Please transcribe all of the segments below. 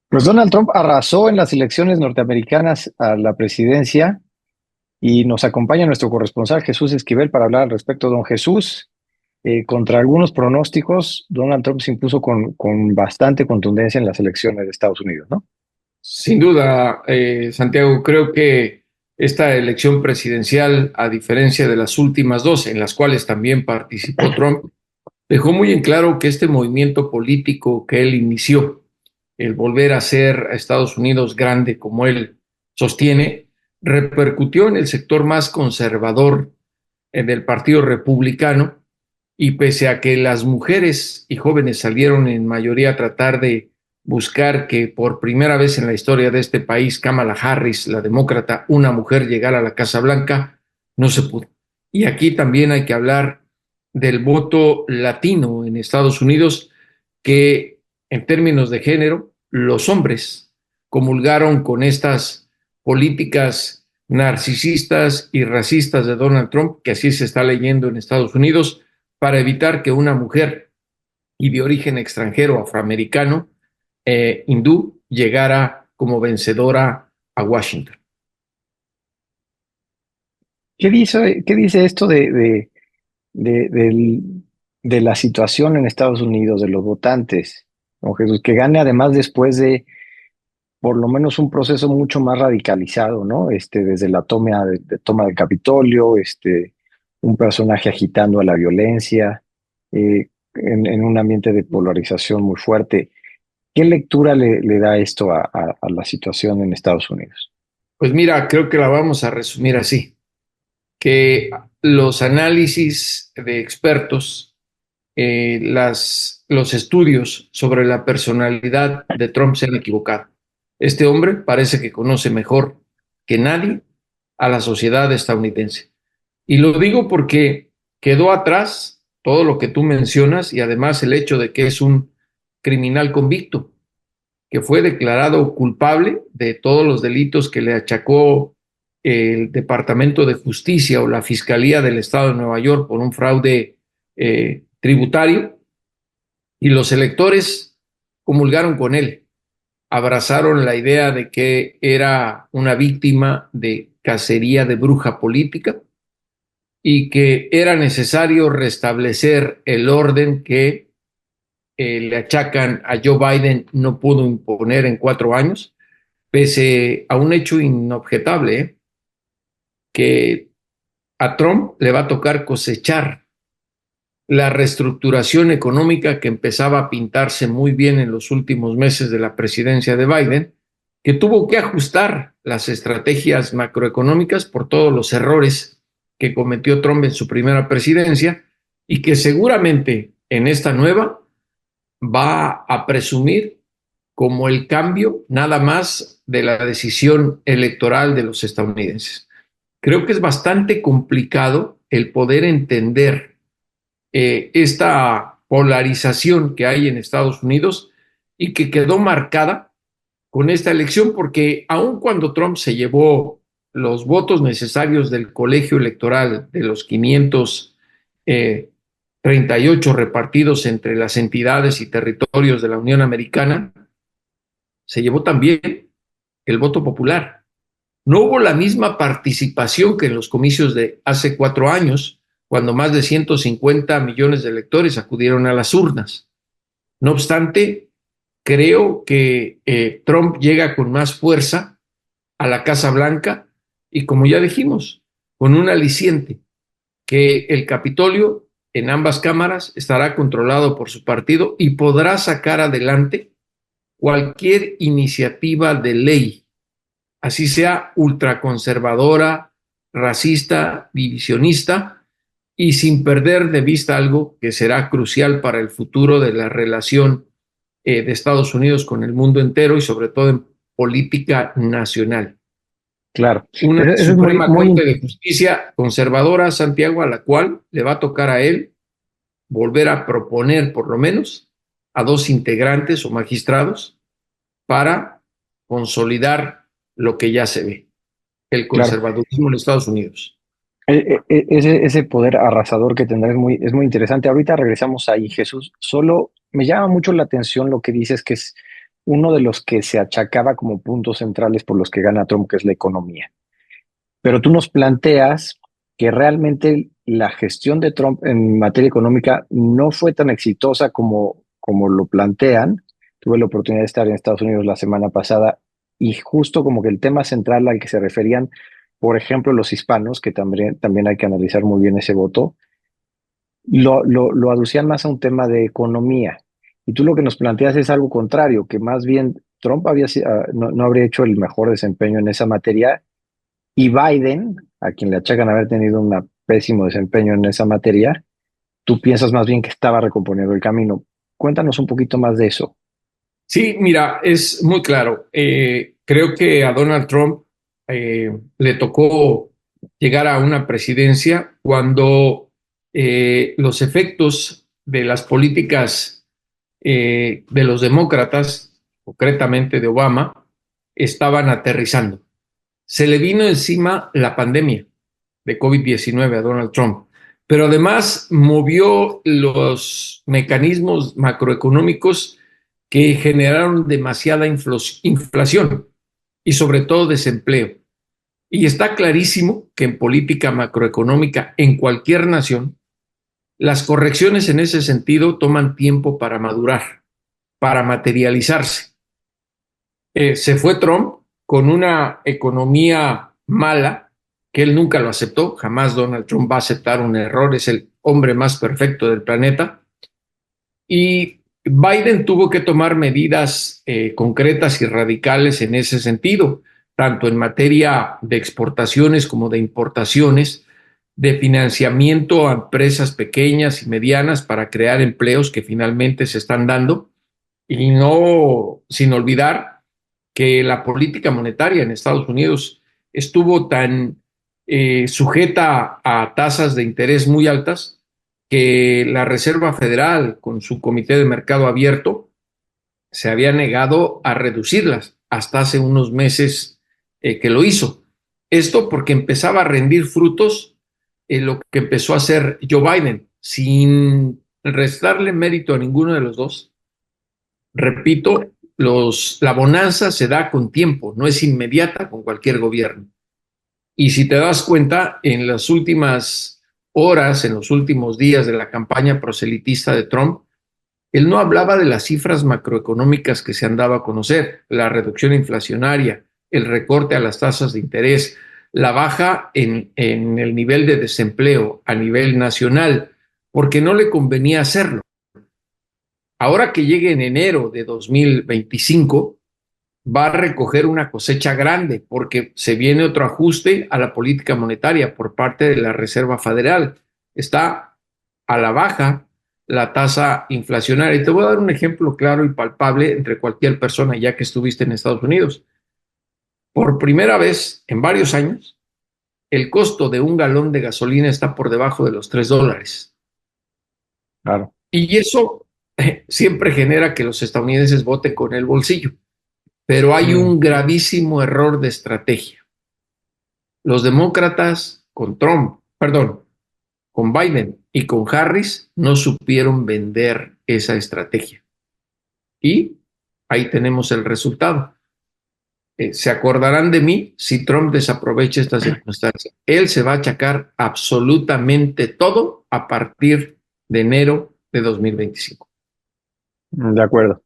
Pues Donald Trump arrasó en las elecciones norteamericanas a la presidencia y nos acompaña nuestro corresponsal Jesús Esquivel para hablar al respecto. Don Jesús, contra algunos pronósticos, Donald Trump se impuso con bastante contundencia en las elecciones de Estados Unidos, ¿no? Sin duda, Santiago, creo que esta elección presidencial, a diferencia de las últimas dos, en las cuales también participó Trump, dejó muy en claro que este movimiento político que él inició, el volver a ser a Estados Unidos grande como él sostiene, repercutió en el sector más conservador del Partido Republicano, y pese a que las mujeres y jóvenes salieron en mayoría a tratar de buscar que por primera vez en la historia de este país Kamala Harris, la demócrata, una mujer llegara a la Casa Blanca, no se pudo. Y aquí también hay que hablar del voto latino en Estados Unidos, que en términos de género, los hombres comulgaron con estas políticas narcisistas y racistas de Donald Trump, que así se está leyendo en Estados Unidos, para evitar que una mujer y de origen extranjero afroamericano, hindú, llegara como vencedora a Washington. ¿Qué dice esto de la situación en Estados Unidos, de los votantes, don Jesús, que gane además después de por lo menos un proceso mucho más radicalizado, ¿no? Desde la toma del Capitolio, un personaje agitando a la violencia, en un ambiente de polarización muy fuerte. ¿Qué lectura le da esto a la situación en Estados Unidos? Pues mira, creo que la vamos a resumir así, que los análisis de expertos, los estudios sobre la personalidad de Trump se han equivocado. Este hombre parece que conoce mejor que nadie a la sociedad estadounidense. Y lo digo porque quedó atrás todo lo que tú mencionas y además el hecho de que es un criminal convicto, que fue declarado culpable de todos los delitos que le achacó el Departamento de Justicia o la Fiscalía del Estado de Nueva York por un fraude tributario, y los electores comulgaron con él, abrazaron la idea de que era una víctima de cacería de bruja política y que era necesario restablecer el orden que le achacan a Joe Biden no pudo imponer en 4 años, pese a un hecho inobjetable, que a Trump le va a tocar cosechar la reestructuración económica que empezaba a pintarse muy bien en los últimos meses de la presidencia de Biden, que tuvo que ajustar las estrategias macroeconómicas por todos los errores que cometió Trump en su primera presidencia, y que seguramente en esta nueva va a presumir como el cambio nada más de la decisión electoral de los estadounidenses. Creo que es bastante complicado el poder entender esta polarización que hay en Estados Unidos y que quedó marcada con esta elección, porque aun cuando Trump se llevó los votos necesarios del colegio electoral de los 538 repartidos entre las entidades y territorios de la Unión Americana, se llevó también el voto popular. No hubo la misma participación que en los comicios de hace 4 años, cuando más de 150 millones de electores acudieron a las urnas. No obstante, creo que Trump llega con más fuerza a la Casa Blanca y, como ya dijimos, con un aliciente, que el Capitolio en ambas cámaras estará controlado por su partido y podrá sacar adelante cualquier iniciativa de ley, así sea ultraconservadora, racista, divisionista, y sin perder de vista algo que será crucial para el futuro de la relación de Estados Unidos con el mundo entero y sobre todo en política nacional. Claro, Una eso es muy, Suprema Corte muy, de Justicia conservadora, Santiago, a la cual le va a tocar a él volver a proponer por lo menos a dos integrantes o magistrados para consolidar lo que ya se ve, el claro. conservadurismo en Estados Unidos. Ese poder arrasador que tendrá es muy interesante. Ahorita regresamos ahí, Jesús. Solo me llama mucho la atención lo que dices, que es uno de los que se achacaba como puntos centrales por los que gana Trump, que es la economía. Pero tú nos planteas que realmente la gestión de Trump en materia económica no fue tan exitosa como lo plantean. Tuve la oportunidad de estar en Estados Unidos la semana pasada y justo como que el tema central al que se referían, por ejemplo, los hispanos, que también hay que analizar muy bien ese voto, lo aducían más a un tema de economía. Y tú lo que nos planteas es algo contrario, que más bien Trump no habría hecho el mejor desempeño en esa materia y Biden, a quien le achacan haber tenido un pésimo desempeño en esa materia, tú piensas más bien que estaba recomponiendo el camino. Cuéntanos un poquito más de eso. Sí, mira, es muy claro. Creo que a Donald Trump le tocó llegar a una presidencia cuando los efectos de las políticas de los demócratas, concretamente de Obama, estaban aterrizando. Se le vino encima la pandemia de COVID-19 a Donald Trump, pero además movió los mecanismos macroeconómicos que generaron demasiada inflación y sobre todo desempleo. Y está clarísimo que en política macroeconómica en cualquier nación, las correcciones en ese sentido toman tiempo para madurar, para materializarse. Se fue Trump con una economía mala, que él nunca lo aceptó, jamás Donald Trump va a aceptar un error, es el hombre más perfecto del planeta, y Biden tuvo que tomar medidas concretas y radicales en ese sentido, tanto en materia de exportaciones como de importaciones, de financiamiento a empresas pequeñas y medianas para crear empleos que finalmente se están dando, y no sin olvidar que la política monetaria en Estados Unidos estuvo tan sujeta a tasas de interés muy altas que la Reserva Federal, con su Comité de Mercado Abierto, se había negado a reducirlas hasta hace unos meses que lo hizo. Esto porque empezaba a rendir frutos lo que empezó a hacer Joe Biden, sin restarle mérito a ninguno de los dos. Repito, la bonanza se da con tiempo, no es inmediata con cualquier gobierno. Y si te das cuenta, en las últimas horas, en los últimos días de la campaña proselitista de Trump, él no hablaba de las cifras macroeconómicas que se han dado a conocer, la reducción inflacionaria, el recorte a las tasas de interés, la baja en el nivel de desempleo a nivel nacional, porque no le convenía hacerlo. Ahora que llegue en enero de 2025, va a recoger una cosecha grande porque se viene otro ajuste a la política monetaria por parte de la Reserva Federal. Está a la baja la tasa inflacionaria. Y te voy a dar un ejemplo claro y palpable entre cualquier persona, ya que estuviste en Estados Unidos. Por primera vez en varios años, el costo de un galón de gasolina está por debajo de los $3. Claro. Y eso siempre genera que los estadounidenses voten con el bolsillo. Pero hay un gravísimo error de estrategia. Los demócratas con Trump, perdón, con Biden y con Harris no supieron vender esa estrategia. Y ahí tenemos el resultado. Se acordarán de mí si Trump desaprovecha esta circunstancia. Él se va a achacar absolutamente todo a partir de enero de 2025. De acuerdo.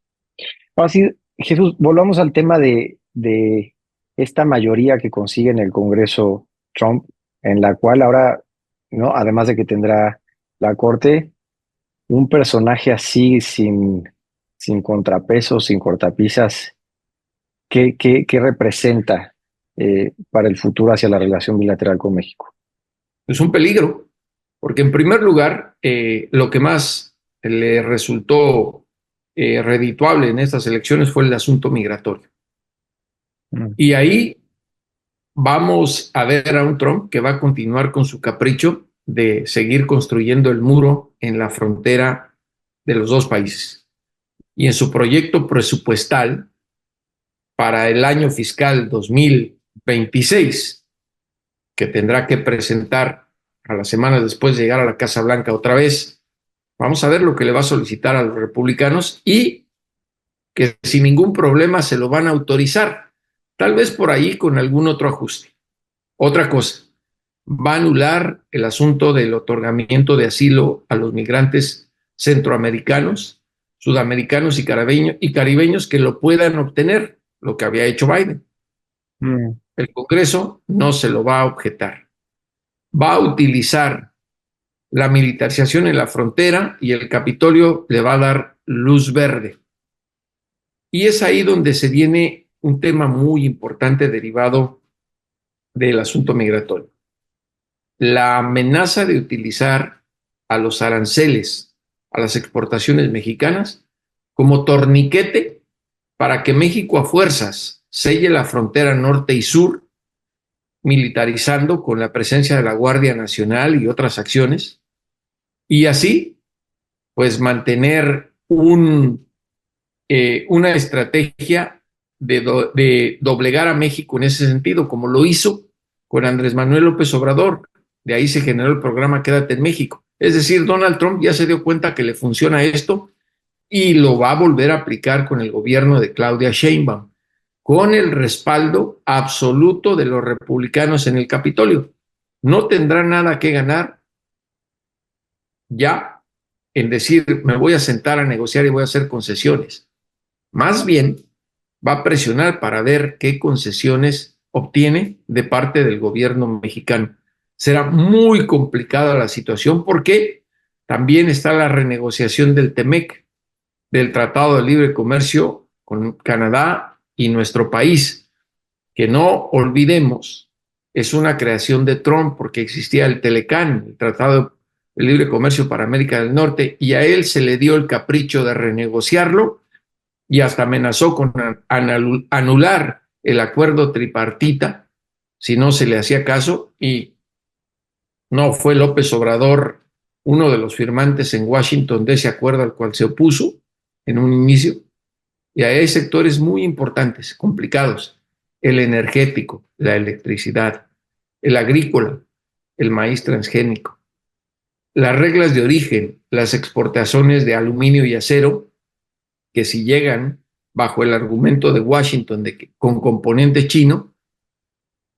Ahora sí, Jesús, volvamos al tema de esta mayoría que consigue en el Congreso Trump, en la cual ahora, ¿no? Además de que tendrá la Corte, un personaje así sin contrapesos, sin cortapisas, ¿qué representa para el futuro hacia la relación bilateral con México? Es un peligro, porque en primer lugar, lo que más le resultó redituable en estas elecciones fue el asunto migratorio. Mm. Y ahí vamos a ver a un Trump que va a continuar con su capricho de seguir construyendo el muro en la frontera de los dos países. Y en su proyecto presupuestal para el año fiscal 2026, que tendrá que presentar a las semanas después de llegar a la Casa Blanca otra vez, vamos a ver lo que le va a solicitar a los republicanos y que sin ningún problema se lo van a autorizar, tal vez por ahí con algún otro ajuste. Otra cosa, va a anular el asunto del otorgamiento de asilo a los migrantes centroamericanos, sudamericanos y caribeños que lo puedan obtener, lo que había hecho Biden. Mm. El Congreso no se lo va a objetar. Va a utilizar la militarización en la frontera y el Capitolio le va a dar luz verde. Y es ahí donde se viene un tema muy importante derivado del asunto migratorio. La amenaza de utilizar a los aranceles a las exportaciones mexicanas como torniquete para que México a fuerzas selle la frontera norte y sur, militarizando con la presencia de la Guardia Nacional y otras acciones, y así pues mantener una estrategia de doblegar a México en ese sentido, como lo hizo con Andrés Manuel López Obrador. De ahí se generó el programa Quédate en México. Es decir, Donald Trump ya se dio cuenta que le funciona esto y lo va a volver a aplicar con el gobierno de Claudia Sheinbaum, con el respaldo absoluto de los republicanos en el Capitolio. No tendrá nada que ganar ya en decir, me voy a sentar a negociar y voy a hacer concesiones. Más bien, va a presionar para ver qué concesiones obtiene de parte del gobierno mexicano. Será muy complicada la situación porque también está la renegociación del TEMEC, del Tratado de Libre Comercio con Canadá y nuestro país, que no olvidemos, es una creación de Trump porque existía el Telecán, el Tratado de Libre Comercio para América del Norte, y a él se le dio el capricho de renegociarlo y hasta amenazó con anular el acuerdo tripartita si no se le hacía caso, y no fue López Obrador uno de los firmantes en Washington de ese acuerdo al cual se opuso en un inicio. Y hay sectores muy importantes, complicados: el energético, la electricidad, el agrícola, el maíz transgénico, las reglas de origen, las exportaciones de aluminio y acero, que si llegan bajo el argumento de Washington de que con componente chino,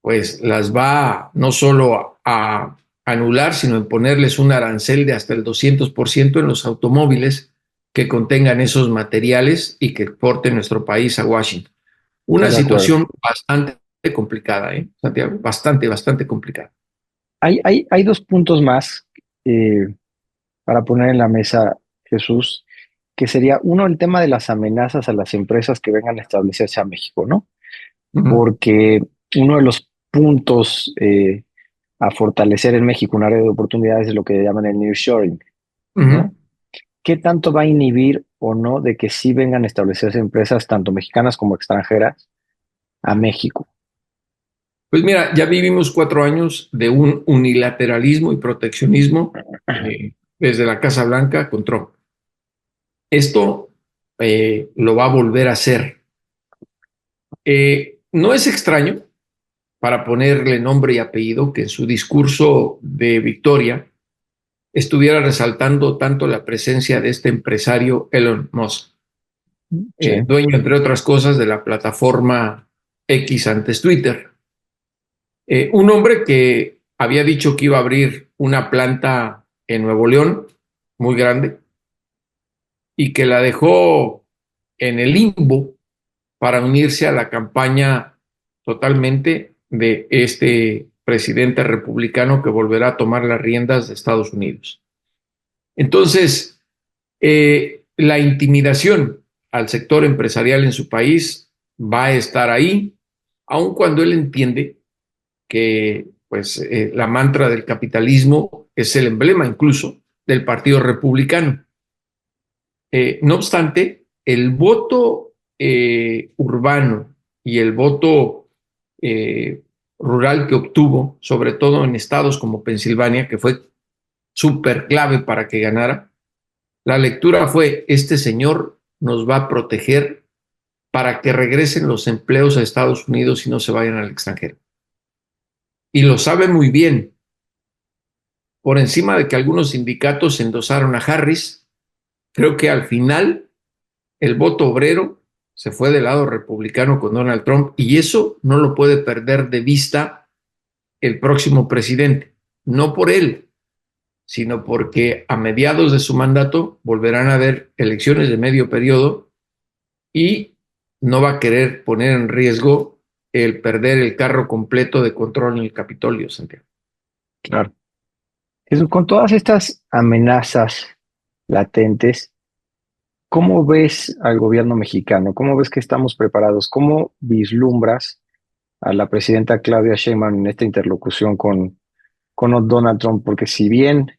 pues las va no solo a anular, sino en ponerles un arancel de hasta el 200% en los automóviles que contengan esos materiales y que exporten nuestro país a Washington. Estoy Una de acuerdo. situación bastante complicada, Santiago? Bastante complicada. Hay dos puntos más para poner en la mesa, Jesús, que sería uno, el tema de las amenazas a las empresas que vengan a establecerse a México, ¿no? Uh -huh. Porque uno de los puntos a fortalecer en México, un área de oportunidades, es lo que llaman el nearshoring, Uh -huh. ¿no? ¿Qué tanto va a inhibir o no de que sí vengan a establecerse empresas, tanto mexicanas como extranjeras, a México? Pues mira, ya vivimos 4 años de un unilateralismo y proteccionismo desde la Casa Blanca con Trump. Esto lo va a volver a hacer. No es extraño, para ponerle nombre y apellido, que en su discurso de victoria estuviera resaltando tanto la presencia de este empresario Elon Musk, Sí, dueño, entre otras cosas, de la plataforma X, antes Twitter. Un hombre que había dicho que iba a abrir una planta en Nuevo León, muy grande, y que la dejó en el limbo para unirse a la campaña totalmente de este presidente republicano que volverá a tomar las riendas de Estados Unidos. Entonces, la intimidación al sector empresarial en su país va a estar ahí, aun cuando él entiende que pues, la mantra del capitalismo es el emblema incluso del Partido Republicano. No obstante, el voto urbano y el voto rural que obtuvo, sobre todo en estados como Pensilvania, que fue súper clave para que ganara, la lectura fue: este señor nos va a proteger para que regresen los empleos a Estados Unidos y no se vayan al extranjero. Y lo sabe muy bien. Por encima de que algunos sindicatos endosaron a Harris, creo que al final el voto obrero se fue del lado republicano con Donald Trump y eso no lo puede perder de vista el próximo presidente. No por él, sino porque a mediados de su mandato volverán a haber elecciones de medio periodo y no va a querer poner en riesgo el perder el carro completo de control en el Capitolio, Santiago. Claro. Jesús, con todas estas amenazas latentes, ¿cómo ves al gobierno mexicano? ¿Cómo ves que estamos preparados? ¿Cómo vislumbras a la presidenta Claudia Sheinbaum en esta interlocución con Donald Trump? Porque si bien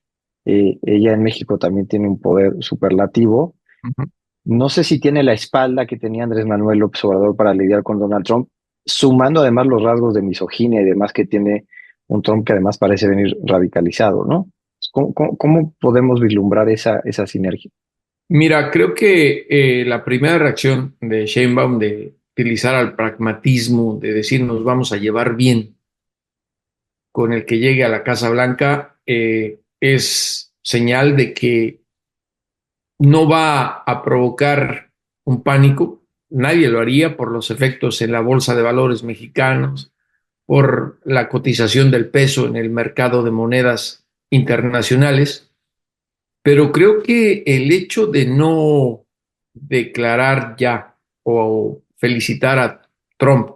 ella en México también tiene un poder superlativo, Ujú. no sé si tiene la espalda que tenía Andrés Manuel López Obrador para lidiar con Donald Trump, sumando además los rasgos de misoginia y demás que tiene un Trump que además parece venir radicalizado, ¿no? ¿Cómo podemos vislumbrar esa sinergia? Mira, creo que la primera reacción de Sheinbaum de utilizar al pragmatismo, de decir nos vamos a llevar bien con el que llegue a la Casa Blanca, es señal de que no va a provocar un pánico. Nadie lo haría por los efectos en la bolsa de valores mexicanos, por la cotización del peso en el mercado de monedas internacionales. Pero creo que el hecho de no declarar ya o felicitar a Trump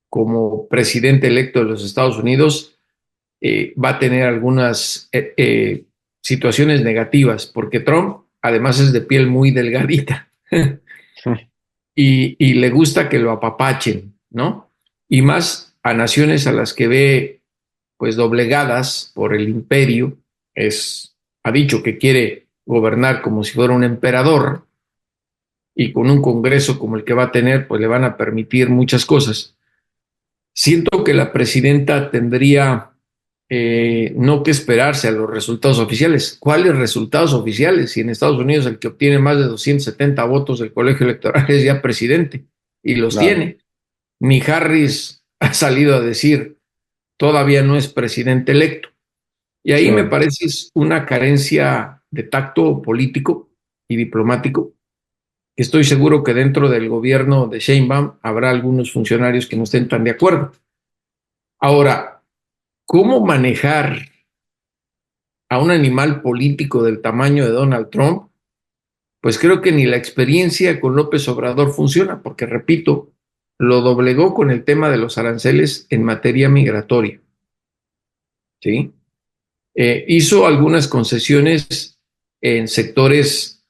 como presidente electo de los Estados Unidos va a tener algunas situaciones negativas, porque Trump además es de piel muy delgadita y le gusta que lo apapachen, ¿no? Y más a naciones a las que ve pues doblegadas por el imperio, ha dicho que quiere gobernar como si fuera un emperador y con un congreso como el que va a tener, pues le van a permitir muchas cosas. Siento que la presidenta tendría no que esperarse a los resultados oficiales. ¿Cuáles resultados oficiales? Si en Estados Unidos el que obtiene más de 270 votos del colegio electoral es ya presidente y los Claro, tiene. Ni Harris ha salido a decir todavía no es presidente electo. Y ahí me sí. parece es una carencia de tacto político y diplomático. Estoy seguro que dentro del gobierno de Sheinbaum habrá algunos funcionarios que no estén tan de acuerdo. Ahora, ¿cómo manejar a un animal político del tamaño de Donald Trump? Pues creo que ni la experiencia con López Obrador funciona, porque repito, lo doblegó con el tema de los aranceles en materia migratoria, ¿sí? Hizo algunas concesiones en sectores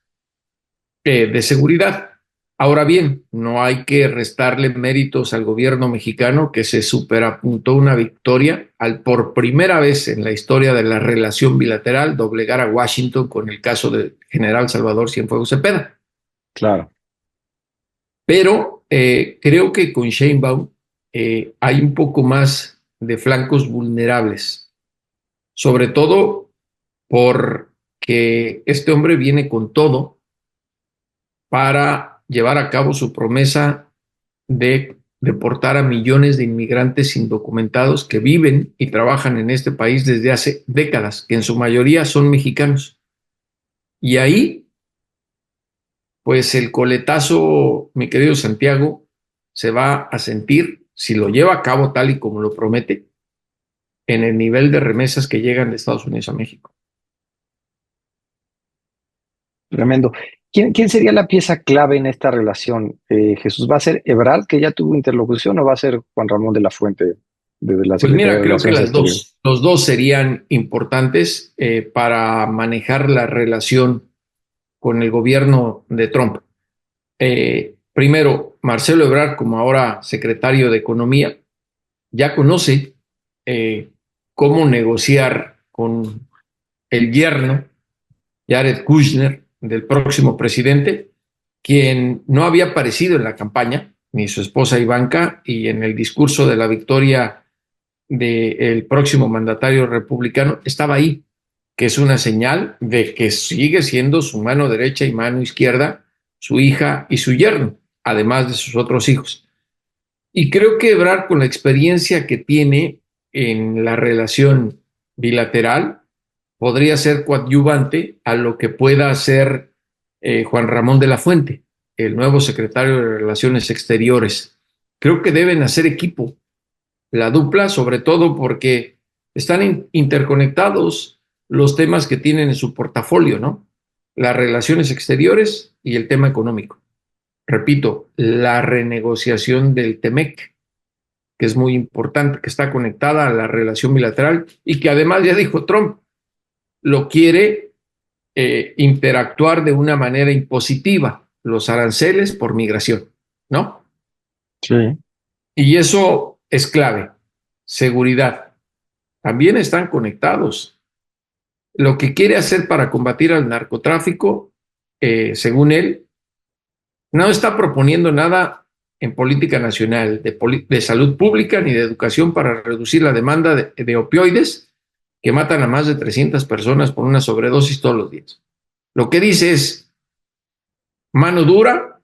de seguridad. Ahora bien, no hay que restarle méritos al gobierno mexicano que se superapuntó una victoria al por primera vez en la historia de la relación bilateral doblegar a Washington con el caso del general Salvador Cienfuegos Cepeda. Claro. Pero creo que con Sheinbaum hay un poco más de flancos vulnerables, sobre todo porque este hombre viene con todo para llevar a cabo su promesa de deportar a millones de inmigrantes indocumentados que viven y trabajan en este país desde hace décadas, que en su mayoría son mexicanos. Y ahí, pues el coletazo, mi querido Santiago, se va a sentir, si lo lleva a cabo tal y como lo promete, en el nivel de remesas que llegan de Estados Unidos a México. Tremendo. ¿Quién sería la pieza clave en esta relación? ¿Jesús va a ser Ebrard, que ya tuvo interlocución, o va a ser Juan Ramón de la Fuente, desde la Pues Secretaría mira, de creo que Relaciones Exteriores? los dos serían importantes para manejar la relación con el gobierno de Trump. Primero, Marcelo Ebrard, como ahora secretario de Economía, ya conoce eh, cómo negociar con el yerno, Jared Kushner, del próximo presidente, quien no había aparecido en la campaña, ni su esposa Ivanka, y en el discurso de la victoria del próximo mandatario republicano estaba ahí, que es una señal de que sigue siendo su mano derecha y mano izquierda, su hija y su yerno, además de sus otros hijos. Y creo que Ebrard, con la experiencia que tiene en la relación bilateral, podría ser coadyuvante a lo que pueda hacer Juan Ramón de la Fuente. el nuevo secretario de Relaciones Exteriores. Creo que deben hacer equipo, la dupla, sobre todo porque están interconectados los temas que tienen en su portafolio, ¿no? Las relaciones exteriores y el tema económico. Repito, la renegociación del TEMEC, que es muy importante, que está conectada a la relación bilateral y que además, ya dijo Trump, lo quiere interactuar de una manera impositiva, los aranceles por migración, ¿no? Sí. Y eso es clave. Seguridad. También están conectados. Lo que quiere hacer para combatir al narcotráfico, según él, no está proponiendo nada en política nacional de salud pública ni de educación para reducir la demanda de opioides que matan a más de 300 personas por una sobredosis todos los días. Lo que dice es, mano dura,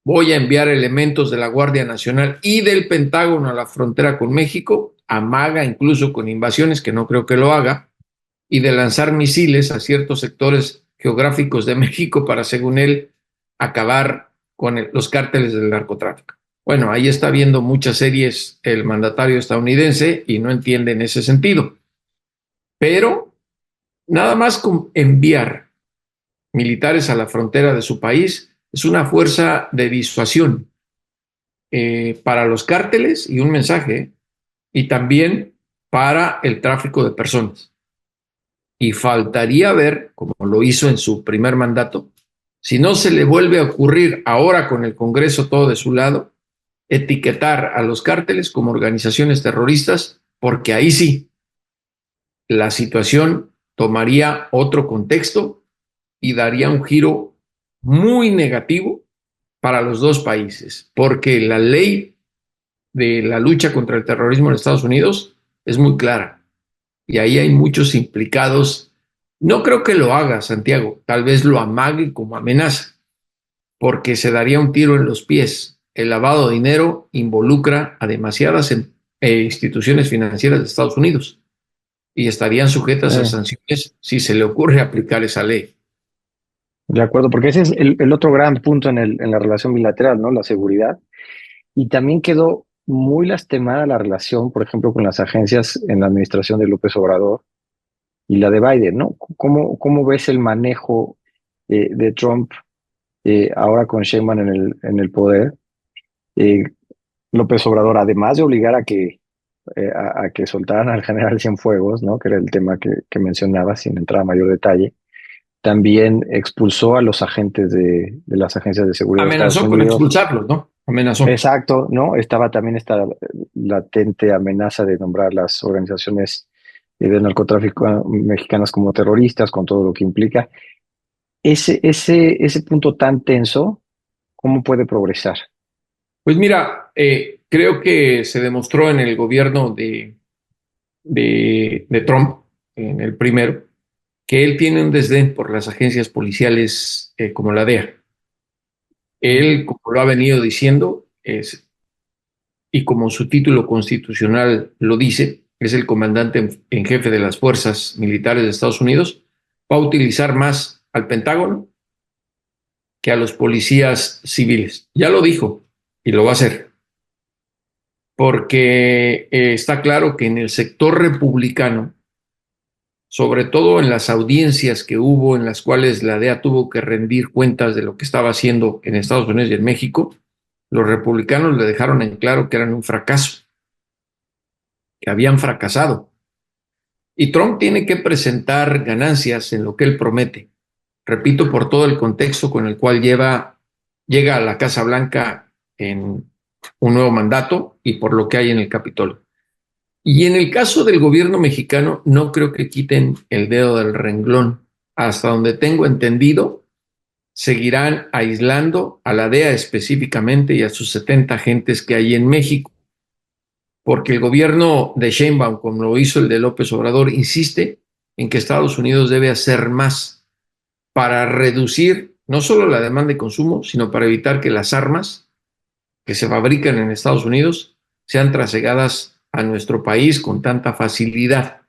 voy a enviar elementos de la Guardia Nacional y del Pentágono a la frontera con México, amaga incluso con invasiones, que no creo que lo haga, y de lanzar misiles a ciertos sectores geográficos de México para, según él, acabar con los cárteles del narcotráfico. Bueno, ahí está viendo muchas series el mandatario estadounidense y no entiende en ese sentido. Pero nada más con enviar militares a la frontera de su país es una fuerza de disuasión para los cárteles y un mensaje, y también para el tráfico de personas. Y faltaría ver, como lo hizo en su primer mandato, si no se le vuelve a ocurrir ahora con el Congreso todo de su lado, etiquetar a los cárteles como organizaciones terroristas, porque ahí sí, la situación tomaría otro contexto y daría un giro muy negativo para los dos países, porque la ley de la lucha contra el terrorismo en Estados Unidos es muy clara y ahí hay muchos implicados. No creo que lo haga Santiago, tal vez lo amague como amenaza, porque se daría un tiro en los pies. El lavado de dinero involucra a demasiadas instituciones financieras de Estados Unidos y estarían sujetas a sanciones si se le ocurre aplicar esa ley. De acuerdo, porque ese es el otro gran punto en la relación bilateral, ¿no? La seguridad. Y también quedó muy lastimada la relación, por ejemplo, con las agencias en la administración de López Obrador y la de Biden, ¿no? ¿Cómo ves el manejo de Trump ahora con Sheinbaum en el poder? Eh, López Obrador, además de obligar a que soltaran al general Cienfuegos, ¿no? Que era el tema que mencionaba, sin entrar a mayor detalle, también expulsó a los agentes de las agencias de seguridad de Estados Amenazó con Unidos. expulsarlos, ¿no? Amenazó. Exacto, ¿no? Estaba también esta latente amenaza de nombrar las organizaciones de narcotráfico mexicanas como terroristas, con todo lo que implica. Ese punto tan tenso, ¿cómo puede progresar? Pues mira, creo que se demostró en el gobierno de Trump, en el primero, que él tiene un desdén por las agencias policiales como la DEA. Él, como lo ha venido diciendo, y como su título constitucional lo dice, es el comandante en jefe de las fuerzas militares de Estados Unidos, va a utilizar más al Pentágono que a los policías civiles. Ya lo dijo y lo va a hacer, porque está claro que en el sector republicano, sobre todo en las audiencias que hubo en las cuales la DEA tuvo que rendir cuentas de lo que estaba haciendo en Estados Unidos y en México, los republicanos le dejaron en claro que eran un fracaso, que habían fracasado. Y Trump tiene que presentar ganancias en lo que él promete. Repito, por todo el contexto con el cual llega a la Casa Blanca en un nuevo mandato y por lo que hay en el Capitolio. Y en el caso del gobierno mexicano, no creo que quiten el dedo del renglón. Hasta donde tengo entendido, seguirán aislando a la DEA específicamente y a sus 70 agentes que hay en México, porque el gobierno de Sheinbaum, como lo hizo el de López Obrador, insiste en que Estados Unidos debe hacer más para reducir no solo la demanda de consumo, sino para evitar que las armas que se fabrican en Estados Unidos sean trasladadas a nuestro país con tanta facilidad.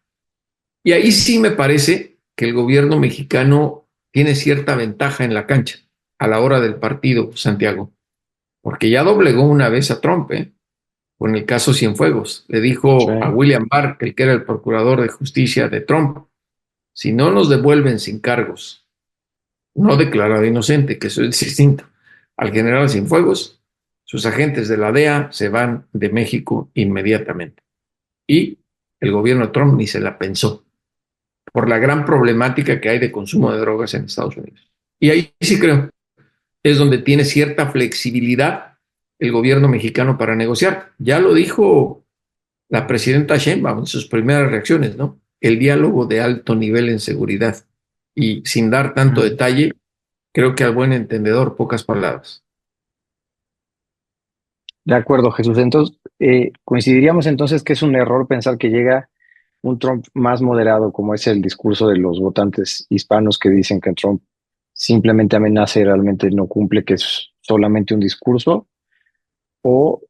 Y ahí sí me parece que el gobierno mexicano tiene cierta ventaja en la cancha, a la hora del partido, Santiago, porque ya doblegó una vez a Trump, con el caso Cienfuegos. Le Sí. dijo a William Barr, el que era el procurador de justicia de Trump, si no nos devuelven sin cargos, no declarado inocente, que eso es distinto, al general Cienfuegos, sus agentes de la DEA se van de México inmediatamente. Y el gobierno de Trump ni se la pensó, por la gran problemática que hay de consumo de drogas en Estados Unidos. Y ahí sí creo, es donde tiene cierta flexibilidad el gobierno mexicano para negociar. Ya lo dijo la presidenta Sheinbaum en sus primeras reacciones, ¿no? El diálogo de alto nivel en seguridad. Y sin dar tanto detalle, creo que al buen entendedor, pocas palabras. De acuerdo, Jesús. Entonces, coincidiríamos entonces que es un error pensar que llega un Trump más moderado, como es el discurso de los votantes hispanos que dicen que Trump simplemente amenaza y realmente no cumple, que es solamente un discurso, o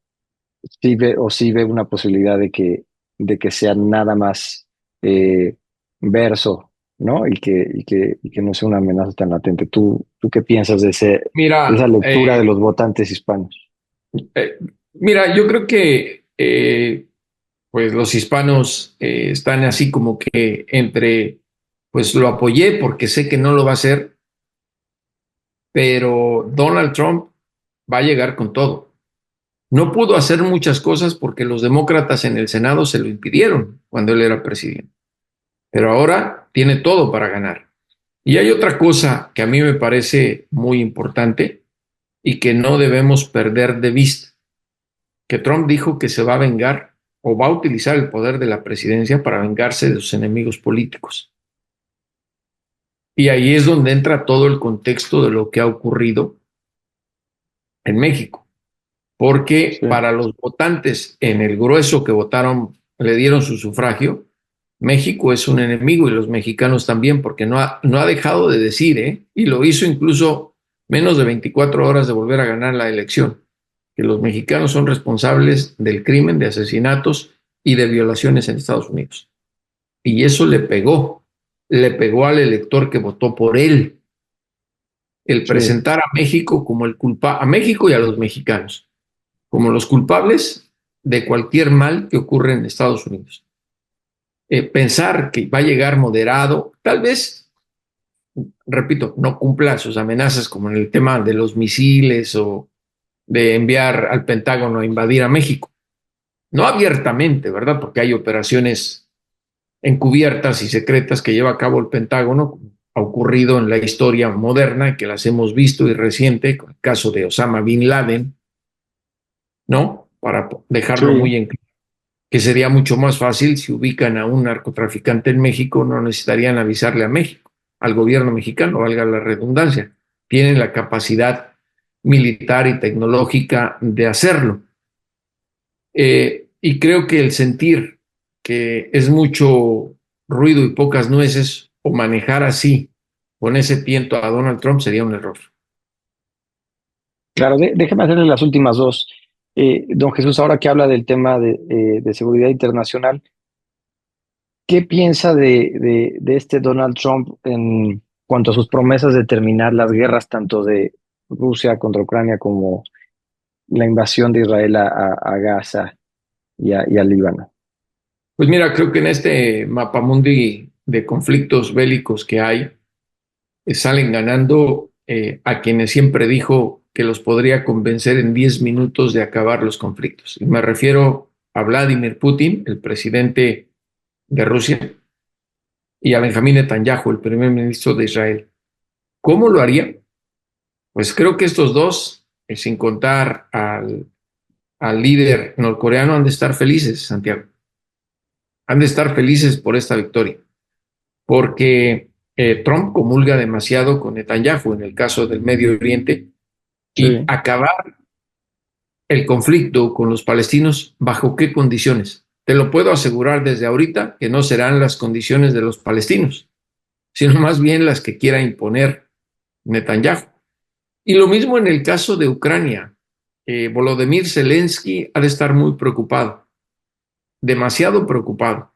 sí ve una posibilidad de que sea nada más eh, verso, ¿no? Y que no sea una amenaza tan latente. ¿Tú qué piensas de de esa Mira, lectura de los votantes hispanos? eh, mira, yo creo que pues los hispanos están así como que entre, pues lo apoyé porque sé que no lo va a hacer, pero Donald Trump va a llegar con todo. No pudo hacer muchas cosas porque los demócratas en el Senado se lo impidieron cuando él era presidente, pero ahora tiene todo para ganar. Y hay otra cosa que a mí me parece muy importante y que no debemos perder de vista, que Trump dijo que se va a vengar o va a utilizar el poder de la presidencia para vengarse de sus enemigos políticos. Y ahí es donde entra todo el contexto de lo que ha ocurrido en México, porque Sí, para los votantes en el grueso que votaron, le dieron su sufragio, México es un enemigo y los mexicanos también, porque no ha dejado de decir, y lo hizo incluso menos de 24 horas de volver a ganar la elección, que los mexicanos son responsables del crimen, de asesinatos y de violaciones en Estados Unidos. Y eso le pegó al elector que votó por él, el sí. presentar a México como el culpable, a México y a los mexicanos, como los culpables de cualquier mal que ocurre en Estados Unidos. Pensar que va a llegar moderado, tal vez, repito, no cumpla sus amenazas como en el tema de los misiles o de enviar al Pentágono a invadir a México. No abiertamente, ¿verdad? Porque hay operaciones encubiertas y secretas que lleva a cabo el Pentágono, ha ocurrido en la historia moderna, que las hemos visto y reciente, con el caso de Osama Bin Laden, ¿no? Para dejarlo Sí, muy en claro, que sería mucho más fácil si ubican a un narcotraficante en México, no necesitarían avisarle a México, al gobierno mexicano, valga la redundancia. Tienen la capacidad militar y tecnológica de hacerlo. Y creo que el sentir que es mucho ruido y pocas nueces, o manejar así, con ese tiento a Donald Trump, sería un error. claro, déjeme hacerle las últimas dos. Don Jesús, ahora que habla del tema de seguridad internacional, ¿qué piensa de este Donald Trump en cuanto a sus promesas de terminar las guerras tanto de Rusia contra Ucrania como la invasión de Israel a Gaza y a Líbano? Pues mira, creo que en este mapamundi de conflictos bélicos que hay, salen ganando a quienes siempre dijo que los podría convencer en 10 minutos de acabar los conflictos. Y me refiero a Vladimir Putin, el presidente de Rusia, y a Benjamín Netanyahu, el primer ministro de Israel. ¿Cómo lo haría? Pues creo que estos dos, sin contar al líder norcoreano, han de estar felices, Santiago. Han de estar felices por esta victoria, porque Trump comulga demasiado con Netanyahu en el caso del Medio Oriente, y Sí, acabar el conflicto con los palestinos, ¿bajo qué condiciones? Te lo puedo asegurar desde ahorita que no serán las condiciones de los palestinos, sino más bien las que quiera imponer Netanyahu. Y lo mismo en el caso de Ucrania. Volodymyr Zelensky ha de estar muy preocupado, demasiado preocupado.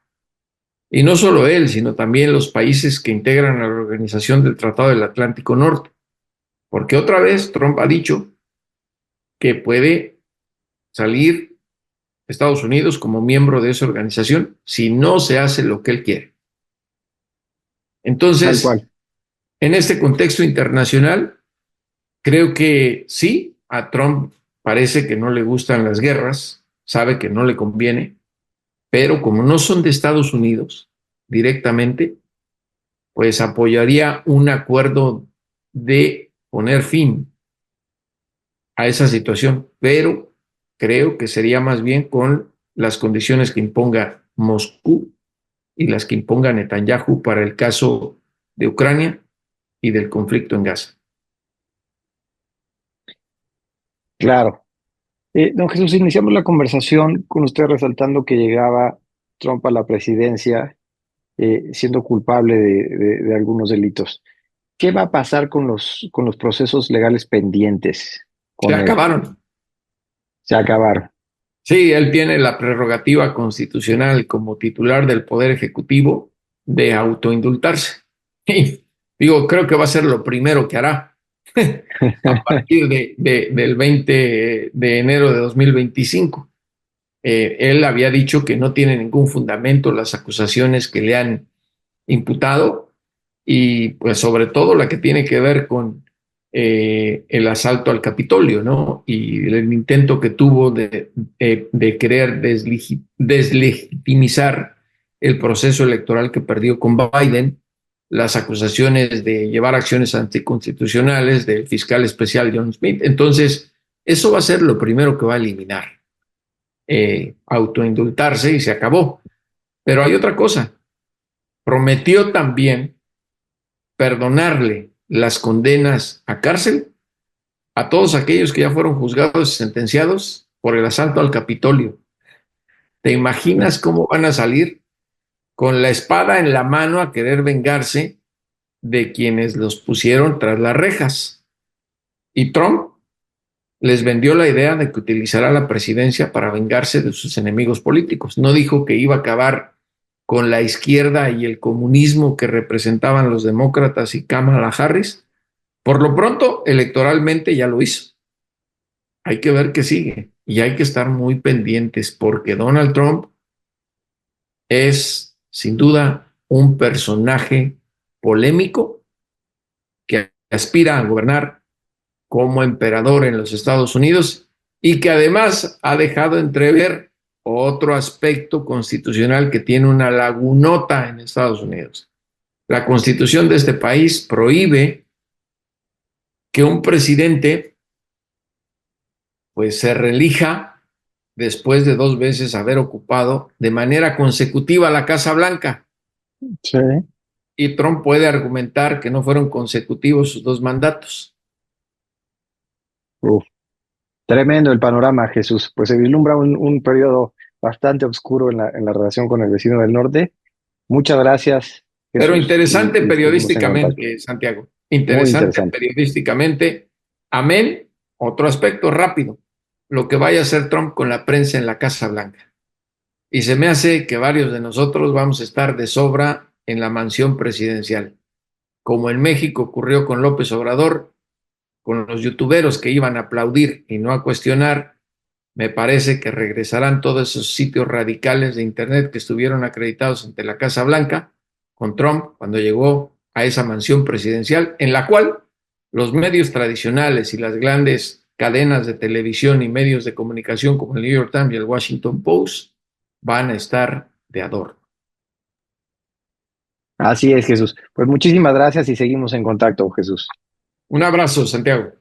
Y no solo él, sino también los países que integran a la Organización del Tratado del Atlántico Norte, porque otra vez Trump ha dicho que puede salir Estados Unidos como miembro de esa organización si no se hace lo que él quiere. Tal Entonces, cual. en este contexto internacional, creo que sí, a Trump parece que no le gustan las guerras, sabe que no le conviene, pero como no son de Estados Unidos directamente, pues apoyaría un acuerdo de poner fin a esa situación, pero creo que sería más bien con las condiciones que imponga Moscú y las que imponga Netanyahu para el caso de Ucrania y del conflicto en Gaza. Claro. Don Jesús, iniciamos la conversación con usted resaltando que llegaba Trump a la presidencia siendo culpable de algunos delitos. ¿Qué va a pasar con los procesos legales pendientes Se con él? acabaron. Se acabaron. Sí, él tiene la prerrogativa constitucional como titular del Poder Ejecutivo de autoindultarse. Y digo, creo que va a ser lo primero que hará a partir del 20 de enero de 2025. Él había dicho que no tiene ningún fundamento las acusaciones que le han imputado y pues sobre todo la que tiene que ver con el asalto al Capitolio, ¿no? Y el intento que tuvo de querer deslegitimizar el proceso electoral que perdió con Biden, las acusaciones de llevar acciones anticonstitucionales del fiscal especial John Smith. Entonces, eso va a ser lo primero que va a eliminar, autoindultarse y se acabó. Pero hay otra cosa, prometió también perdonarle las condenas a cárcel a todos aquellos que ya fueron juzgados y sentenciados por el asalto al Capitolio. ¿Te imaginas cómo van a salir con la espada en la mano a querer vengarse de quienes los pusieron tras las rejas? Y Trump les vendió la idea de que utilizará la presidencia para vengarse de sus enemigos políticos. No dijo que iba a acabar con la izquierda y el comunismo que representaban los demócratas y Kamala Harris. Por lo pronto, electoralmente ya lo hizo. Hay que ver qué sigue y hay que estar muy pendientes porque Donald Trump es sin duda un personaje polémico que aspira a gobernar como emperador en los Estados Unidos y que además ha dejado entrever otro aspecto constitucional que tiene una lagunota en Estados Unidos. La constitución de este país prohíbe que un presidente pues se reelija después de 2 veces haber ocupado de manera consecutiva la Casa Blanca. Sí. Y Trump puede argumentar que no fueron consecutivos sus 2 mandatos. Uf, tremendo el panorama, Jesús. Pues se vislumbra un periodo bastante oscuro en la relación con el vecino del norte. Muchas gracias, Pero Jesús, interesante y seguimos en contacto. periodísticamente, Santiago. Muy Interesante interesante. periodísticamente. Amén. Otro aspecto rápido. Lo que vaya a hacer Trump con la prensa en la Casa Blanca. Y se me hace que varios de nosotros vamos a estar de sobra en la mansión presidencial. Como en México ocurrió con López Obrador, con los youtuberos que iban a aplaudir y no a cuestionar, me parece que regresarán todos esos sitios radicales de Internet que estuvieron acreditados ante la Casa Blanca con Trump cuando llegó a esa mansión presidencial, en la cual los medios tradicionales y las grandes cadenas de televisión y medios de comunicación como el New York Times y el Washington Post van a estar de adorno. Así es, Jesús. Pues muchísimas gracias y seguimos en contacto, Jesús. Un abrazo, Santiago.